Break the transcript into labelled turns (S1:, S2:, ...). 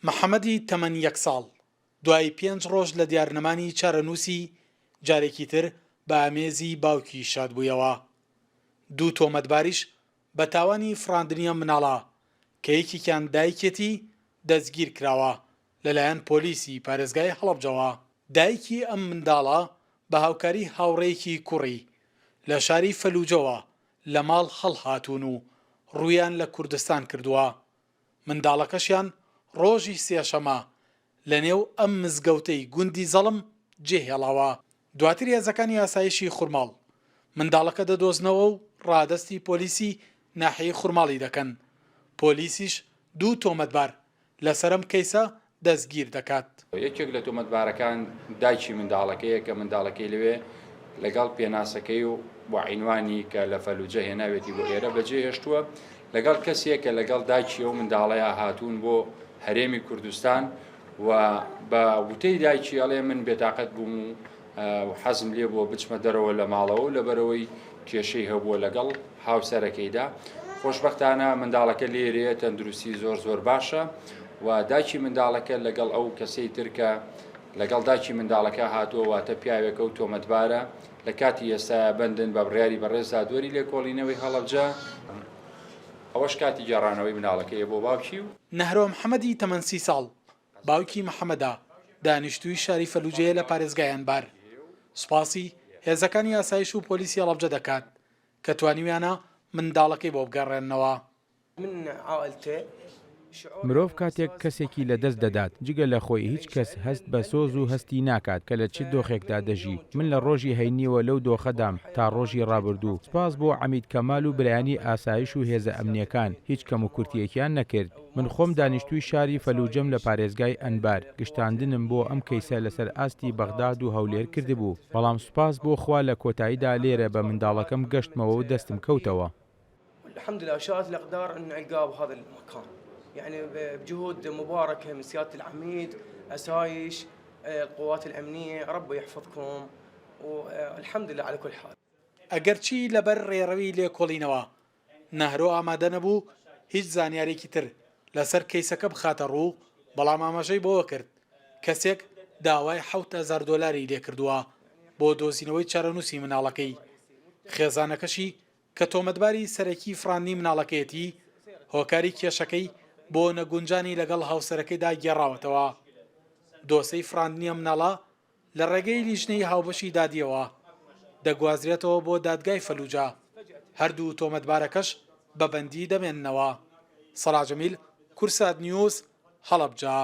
S1: محەممەدی تەمەن 1 ساڵ دوای 5 ڕۆژ لە دیارنەمانی چارەنووسی جارێکی تر بە ئامێزی باوکی شاد بوویەوە. دوو تۆمەتباریش بە تاوانی فراندنیە مناڵە کە یەکێکیان دایکێتی دەستگیر کراوە لەلایەن پۆلیسی پارێزگای هەڵەبجەوە. دایکی ئەم منداڵە بە هاوکاری هاوڕێیەکی کوڕی لە شاری فەلوجەوە لە ماڵ هەڵهاتوون و ڕوویان لە کوردستان کردووە. منداڵەکەشیان ڕۆژی سێشەمە لە نێو ئەم مزگەوتەی گوندی زەڵم جێهێڵاوە. دواتر هێزەکانی ئاسایشی خورماڵ منداڵەکە دەدۆزنەوە و ڕادەستی پۆلیسی ناحیەی خورماڵی دەکەن. پۆلیسیش دوو تۆمەتبار لەسەرم کەیسە دەستگیر دەکات.
S2: یەکێک لە تۆمەتبارەکان دایکی منداڵەکەیە کە منداڵەکەی لەوێ لەگەڵ پێناسەکەی و بۆ عینوانی کە لە فەلوجە هێناوێتی بۆ ئێرە بەجێ هێشتووە لەگەڵ کەسێک کە لەگەڵ دایکی ئەو منداڵەیە هاتوون بۆ هەرێمی کوردستان و بە وتەی دایکی ئەڵێ من بێتاقەت بووم و حەزم لێ بۆ بچمە دەرەوە لە ماڵەوە لەبەرەوەی کێشەی هەبووە لەگەڵ هاوسەرەکەیدا. خۆشبەختانە منداڵەکە لێرەیە تەندروستی زۆر باشە و دایکی منداڵەکە لەگەڵ ئەو کەسەی ترکە لەگەڵ دایکی منداڵەکە هاتووە واتە پیاوێکە و تۆمەتبارە لە کاتی ئێستا بەندن بە بڕیاری بەڕێزدا دووەری لێکۆڵینەوەی هەڵەبجە. ئەوەش کاتی گێڕانەوەی مناڵەکەیە بۆ باوکی و
S1: نەهرۆ محەممەدی تەمەن 30 ساڵ باوکی محەممەدا دانیشتووی شاری فەلوجەیە لە پارێزگایان بار. سوپاسی هێزەکانی ئاسایش و پۆلیسی هەڵەبجە دەکات کە توانیویانە منداڵەکەی بۆ بگەڕێنەوە.
S3: مرۆڤ کاتێک کەسێکی لەدەست دەدات جگە لە خۆی هیچ کەس هەست بە سۆز و هەستی ناکات کە لە چ دۆخێکدا دەژی. من لە ڕۆژی هەینیوە لەو دۆخەدام تا ڕۆژی ڕابردوو. سپاس بۆ عەمید کەمال و برایانی ئاسایش و هێزە ئەمنیەکان هیچ کەم و کورتیەکیان نەکرد. من خۆم دانیشتووی شاری فەلوجەم لە پارێزگای ئەنبار گشتاندنم بۆ ئەم کەیسە لەسەر ئاستی بەغداد و هەولێر کردبوو. بەڵام سوپاس بۆ خوا لە کۆتاییدا لێرە بە منداڵەکەم گەشتمەوە و دەستم کەوتەوە.
S4: الحمد لله شاءت الأقدار أن نلقاه بهذا المكان يعني بجهود مباركة من سيادة العميد أسايش القوات الأمنية رب يحفظكم والحمد لله على كل حال.
S1: ئەگەرچی لەبەر ڕێڕەوی لێکۆڵینەوە نەهرۆ ئامادە نەبوو هیچ زانیارێکی تر لەسەر کەیسەکە بخاتە ڕوو، بەڵام ئاماژەی بۆوە کرد کەسێک داوای 7,000 دۆلاری لێ کردووە بۆ دۆزینەوەی چارەنووسی مناڵەکەی. خێزانەکەشی کە تۆمەتباری سەرەکی فراندنی مناڵەکەیەتی هۆکاری کێشەکەی بۆ نەگونجانی لەگەڵ هاوسەرەکەیدا گێڕاوەتەوە. دۆسەی فراندنیە مناڵە لە ڕێگەی لیژنەی هاوبەشی دادیەوە دەگوازرێتەوە بۆ دادگای فەلوجە. هەردوو تۆمەتبارەکەش بە بەندی دەمێننەوە. سەلاح جەمیل، کورسات نیوز، هەڵەبجە.